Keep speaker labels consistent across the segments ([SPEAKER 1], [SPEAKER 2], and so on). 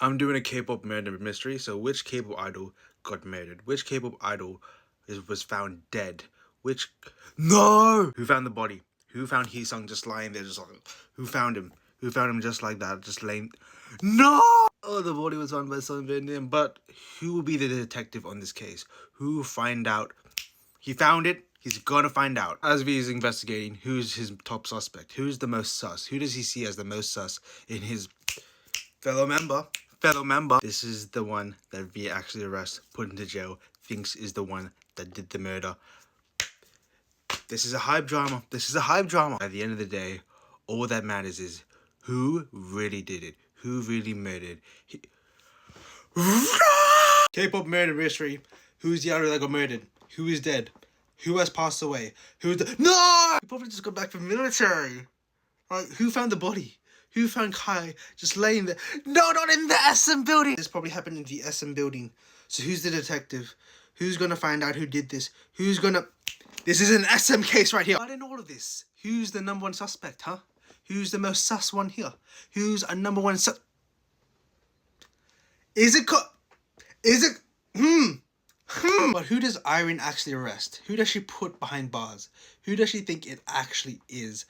[SPEAKER 1] I'm doing a K-pop murder mystery. So which K-pop idol got murdered? Which K-pop idol was found dead? Which no? Who found the body? Who found Hee-sung just lying there, just like who found him? Who found him just like that, just laying? No! Oh, the body was found by some Vietnam. But who will be the detective on this case? Who will find out? He found it. He's gonna find out. As V is investigating, who's his top suspect? Who's the most sus? Who does he see as the most sus in his fellow member? This is the one that V actually arrests, put into jail, thinks is the one that did the murder. This is a hype drama. At the end of the day, all that matters is who really did it. Who really murdered. K-pop murder mystery. Who's the other that got murdered? Who is dead? Who has passed away? Who's the... No! He probably just got back from military. Like, who found the body? Who found Kai just laying there? No, not in the SM building! This probably happened in the SM building. So who's the detective? Who's gonna find out who did this? Who's gonna... This is an SM case right here. But in all of this, who's the number one suspect, huh? Who's the most sus one here? Who's a number one sus... Is it... But who does Irene actually arrest? Who does she put behind bars? Who does she think it actually is?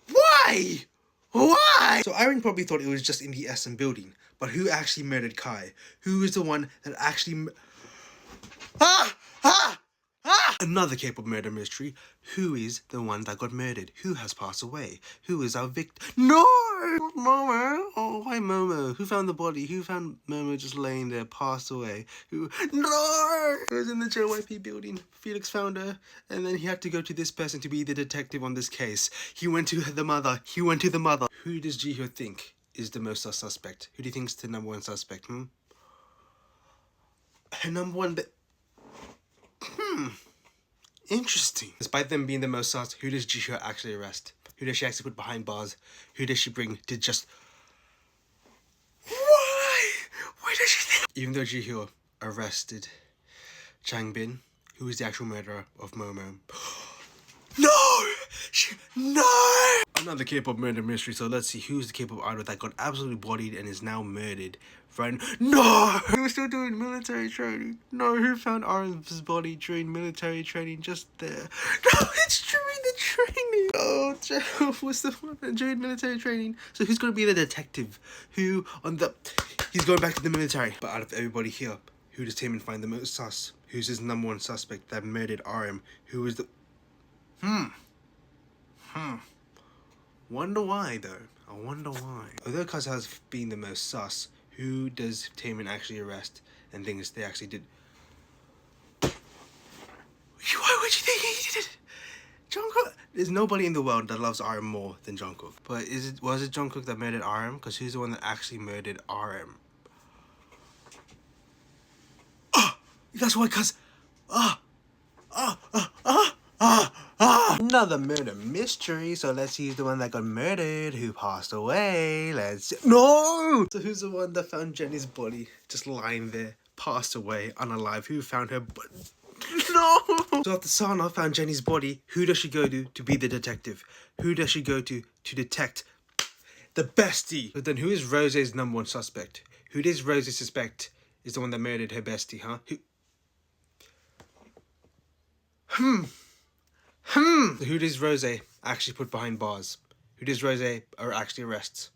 [SPEAKER 1] Why? Why? So Irene probably thought it was just in the SM building. But who actually murdered Kai? Who is the one that actually... Another K-pop murder mystery. Who is the one that got murdered? Who has passed away? Who is our victim? No! Momo! Oh, why Momo? Who found the body? Who found Momo just laying there, passed away? Who? No! It was in the JYP building. Felix found her, and then he had to go to this person to be the detective on this case. He went to the mother. Who does Jihyo think is the most suspect? Who do you think is the number one suspect? Her number one... Interesting. Despite them being the most sus, who does Jihyo actually arrest? Who does she actually put behind bars? Who does she bring to just... Why? Why does she think... Even though Jihyo arrested Changbin, who is the actual murderer of Momo. No! Another K-pop murder mystery, so let's see who's the K-pop idol that got absolutely bodied and is now murdered. No! He was still doing military training. No, who found Arm's body during military training just there? No, it's during the training! Oh, Jeff was the one during military training. So who's gonna be the detective? Who on the... He's going back to the military. But out of everybody here, who does Taemin find the most sus? Who's his number one suspect that murdered RM? Who is the... Wonder why, though. I wonder why. Although Kaz has been the most sus, who does Taemin actually arrest and thinks they actually did? Why would you think he did it? Jungkook? There's nobody in the world that loves RM more than Jungkook. But was it Jungkook that murdered RM? Because he's the one that actually murdered RM. That's why Kaz... Another murder mystery. So let's see who's the one that got murdered, who passed away. No! So who's the one that found Jenny's body just lying there, passed away, unalive? Who found her body? No! So after Sana found Jenny's body, who does she go to be the detective? Who does she go to detect the bestie? But then who is Rose's number one suspect? Who does Rose suspect is the one that murdered her bestie, huh? Who does Rose actually put behind bars? Who does Rose actually arrests?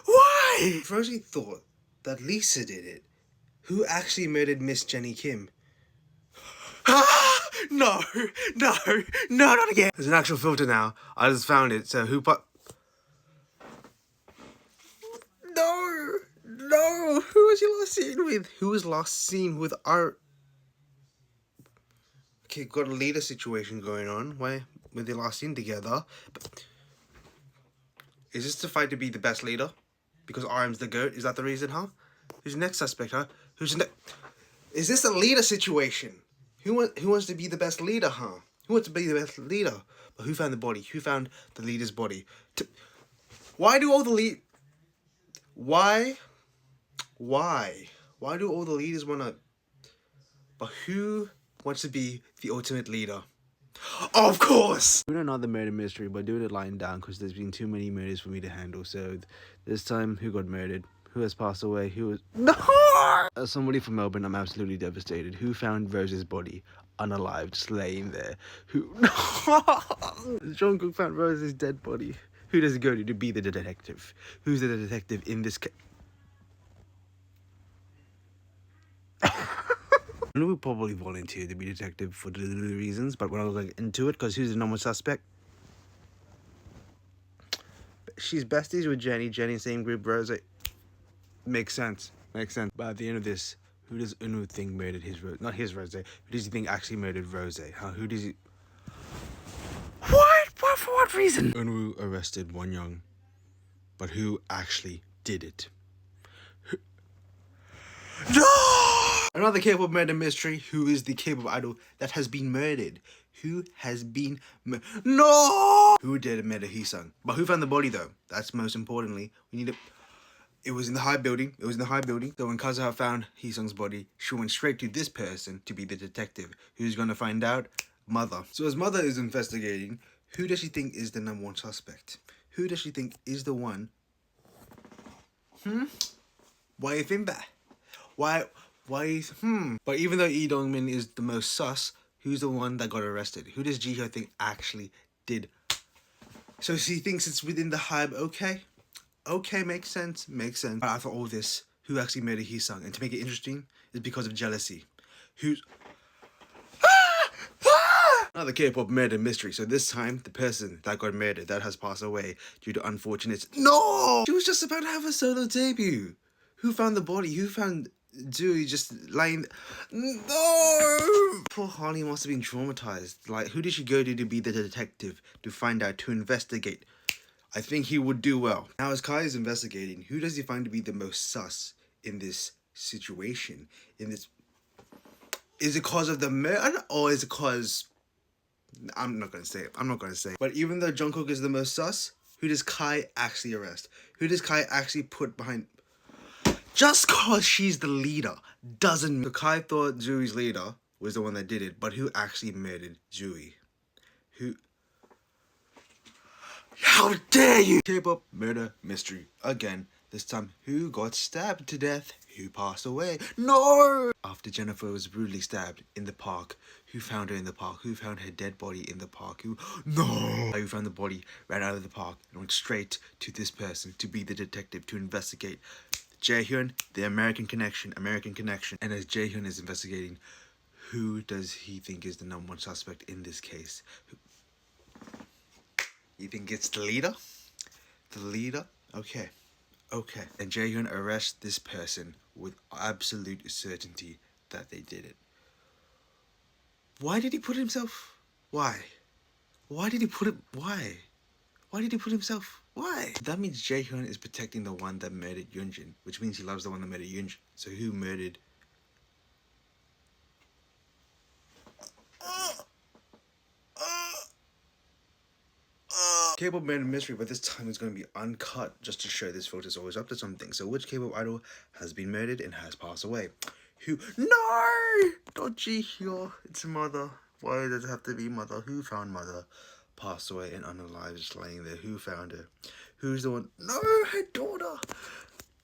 [SPEAKER 1] Why? If Rosie thought that Lisa did it, who actually murdered Miss Jenny Kim? No, not again. There's an actual filter now. I just found it. So who put... No. Who was you last seen with? Who was last seen with our... Okay, got a leader situation going on. Where they last seen together. But is this the fight to be the best leader? Because RM's the GOAT? Is that the reason, huh? Who's the next suspect, huh? Is this a leader situation? Who wants to be the best leader, huh? Who wants to be the best leader? But who found the body? Who found the leader's body? Why do all the Why do all the leaders want to... But who wants to be the ultimate leader? Of course! Doing another murder mystery, but doing it lying down because there's been too many murders for me to handle. So this time, who got murdered? Who has passed away? Who was... No! As somebody from Melbourne, I'm absolutely devastated. Who found Rose's body unalive, just laying there? Who... John Cook found Rose's dead body. Who does it go to be the detective? Who's the detective in this case? I know we probably volunteered to be detective for the reasons, but we're not going into it because who's the normal suspect? She's besties with Jenny. Jenny, same group, Rose. Makes sense. Makes sense. But at the end of this, who does Unu think murdered his Rose? Not his Rose. Who does he think actually murdered Rose? Huh? Who does he... What? For what reason? Unu arrested Won Young. But who actually did it? No! Another K-pop murder mystery. Who is the K-pop idol that has been murdered? Who has been No! Who did murder Heesung? But who found the body though? That's most importantly. We need to... It was in the high building. It was in the high building. So when Kazuha found Heesung's body, she went straight to this person to be the detective. Who's going to find out? Mother. So as Mother is investigating, who does she think is the #1 suspect? Who does she think is the one? Why you think that? Why is But even though Lee Dong-min is the most sus, who's the one that got arrested? Who does Ji-hyo think actually did? So she thinks it's within the hive. Okay, makes sense. But after all this, who actually murdered Heesung? And to make it interesting, is because of jealousy. Who's... Another K-pop murder mystery. So this time, the person that got murdered, that has passed away due to unfortunate... No! She was just about to have a solo debut. Who found the body? Who found Dewey just lying... No! Poor Harley must have been traumatized. Like, who did she go to be the detective? To find out, to investigate? I think he would do well. Now, as Kai is investigating, who does he find to be the most sus in this situation? Is it cause of the murder, or is it cause... I'm not gonna say it. But even though Jungkook is the most sus, who does Kai actually arrest? Who does Kai actually put behind... Just cause she's the leader doesn't... So Kai thought Zooey's leader was the one that did it, but who actually murdered Zooey? Who... How dare you! K-pop murder mystery again. This time, who got stabbed to death? Who passed away? No! After Jennifer was brutally stabbed in the park, who found her in the park? Who found her dead body in the park? No! Who found the body, ran out of the park, and went straight to this person to be the detective to investigate. Jaehyun, the American Connection. And as Jaehyun is investigating, who does he think is the #1 suspect in this case? You think it's the leader? The leader? Okay. And Jaehyun arrests this person with absolute certainty that they did it. Why did he put himself? Why? Why did he put it? Why? Why did he put himself? Why? That means Jaehyun is protecting the one that murdered Yoonjin, which means he loves the one that murdered Yoonjin. So who murdered? K-pop murder mystery, but this time it's going to be uncut just to show this photo is always up to something. So which K-pop idol has been murdered and has passed away? Who? No! Not Ji-hyo. It's Mother. Why does it have to be Mother? Who found Mother? Passed away and unalive, just laying there. Who found her? Who's the one? No, her daughter.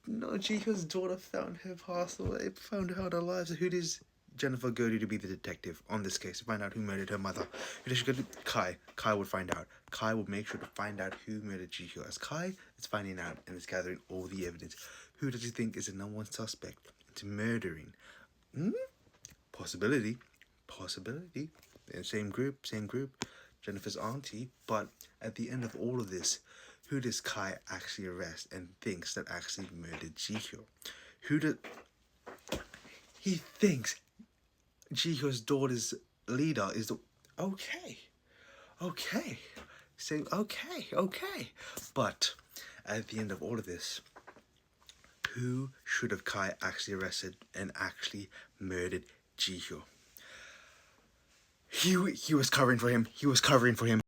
[SPEAKER 1] No, Ji-hyo's daughter found her, passed away, found her alive. So who does Jennifer go to be the detective on this case to find out who murdered her mother? Who does she go to? Kai. Kai would find out. Kai would make sure to find out who murdered Ji-hyo. As Kai is finding out and is gathering all the evidence, who does he think is the #1 suspect into murdering? Possibility. Same group. Jennifer's auntie. But at the end of all of this, who does Kai actually arrest and thinks that actually murdered Ji-hyo? He thinks Ji-hyo's daughter's leader is the... Okay. But at the end of all of this, who should have Kai actually arrested and actually murdered Ji-hyo? He was covering for him.